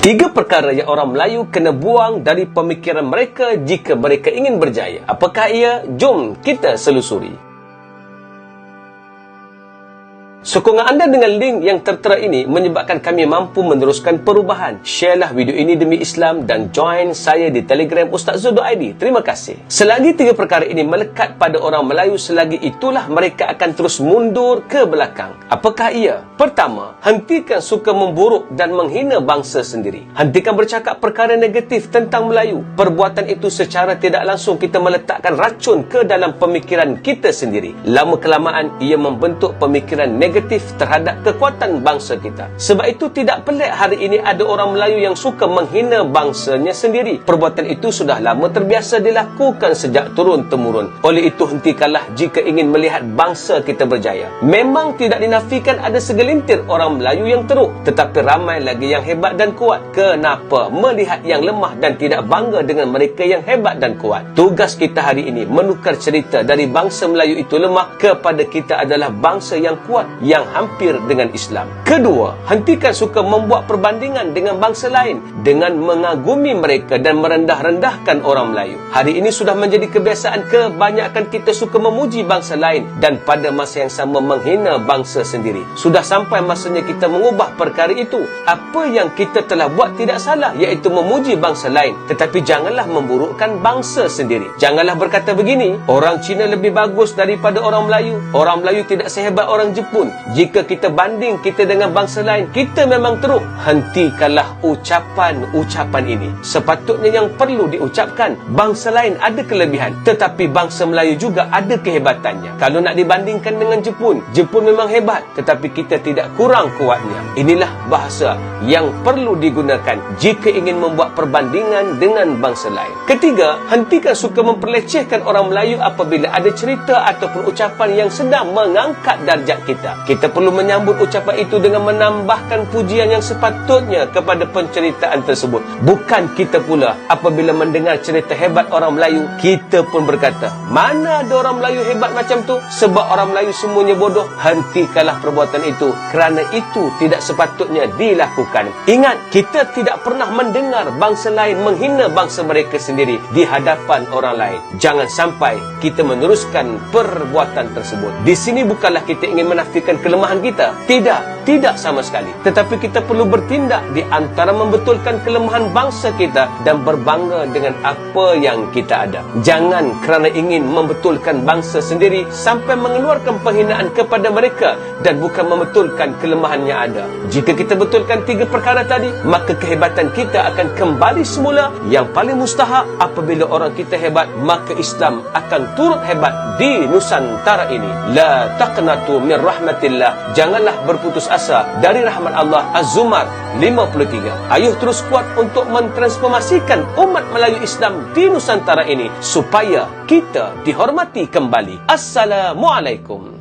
Tiga perkara yang orang Melayu kena buang dari pemikiran mereka jika mereka ingin berjaya. Apakah ia? Jom kita selusuri. Sokongan anda dengan link yang tertera ini menyebabkan kami mampu meneruskan perubahan. Sharelah video ini demi Islam dan join saya di Telegram Ustaz.id. Terima kasih. Selagi tiga perkara ini melekat pada orang Melayu, selagi itulah mereka akan terus mundur ke belakang. Apakah ia? Pertama, hentikan suka memburuk dan menghina bangsa sendiri. Hentikan bercakap perkara negatif tentang Melayu. Perbuatan itu secara tidak langsung kita meletakkan racun ke dalam pemikiran kita sendiri. Lama-kelamaan ia membentuk pemikiran negatif terhadap kekuatan bangsa kita. Sebab itu tidak pelik hari ini ada orang Melayu yang suka menghina bangsanya sendiri. Perbuatan itu sudah lama terbiasa dilakukan sejak turun-temurun. Oleh itu hentikanlah jika ingin melihat bangsa kita berjaya. Memang tidak dinafikan ada segelintir orang Melayu yang teruk, tetapi ramai lagi yang hebat dan kuat. Kenapa melihat yang lemah dan tidak bangga dengan mereka yang hebat dan kuat? Tugas kita hari ini menukar cerita dari bangsa Melayu itu lemah kepada kita adalah bangsa yang kuat, yang hampir dengan Islam. Kedua, hentikan suka membuat perbandingan dengan bangsa lain dengan mengagumi mereka dan merendah-rendahkan orang Melayu. Hari ini sudah menjadi kebiasaan kebanyakan kita suka memuji bangsa lain dan pada masa yang sama menghina bangsa sendiri. Sudah sampai masanya kita mengubah perkara itu. Apa yang kita telah buat tidak salah, iaitu memuji bangsa lain, tetapi janganlah memburukkan bangsa sendiri. Janganlah berkata begini, orang Cina lebih bagus daripada orang Melayu. Orang Melayu tidak sehebat orang Jepun. Jika kita banding kita dengan bangsa lain, kita memang teruk. Hentikanlah ucapan-ucapan ini. Sepatutnya yang perlu diucapkan, bangsa lain ada kelebihan, tetapi bangsa Melayu juga ada kehebatannya. Kalau nak dibandingkan dengan Jepun, Jepun memang hebat, tetapi kita tidak kurang kuatnya. Inilah bahasa yang perlu digunakan jika ingin membuat perbandingan dengan bangsa lain. Ketiga, hentikan suka memperlecehkan orang Melayu apabila ada cerita ataupun ucapan yang sedang mengangkat darjat kita. Kita perlu menyambut ucapan itu dengan menambahkan pujian yang sepatutnya kepada penceritaan tersebut. Bukan kita pula apabila mendengar cerita hebat orang Melayu, kita pun berkata, mana ada orang Melayu hebat macam tu? Sebab orang Melayu semuanya bodoh. Hentikanlah perbuatan itu, kerana itu tidak sepatutnya dilakukan. Ingat, kita tidak pernah mendengar bangsa lain menghina bangsa mereka sendiri di hadapan orang lain. Jangan sampai kita meneruskan perbuatan tersebut. Di sini bukanlah kita ingin menafikan kelemahan kita. Tidak sama sekali. Tetapi kita perlu bertindak di antara membetulkan kelemahan bangsa kita dan berbangga dengan apa yang kita ada. Jangan kerana ingin membetulkan bangsa sendiri sampai mengeluarkan penghinaan kepada mereka dan bukan membetulkan kelemahan yang ada. Jika kita betulkan tiga perkara tadi, maka kehebatan kita akan kembali semula. Yang paling mustahak, apabila orang kita hebat, maka Islam akan turut hebat di Nusantara ini. La taqnatu min rahmatillah. Janganlah berputus asa dari rahmat Allah. Az-Zumar 53. Ayuh terus kuat untuk mentransformasikan umat Melayu Islam di Nusantara ini supaya kita dihormati kembali. Assalamualaikum.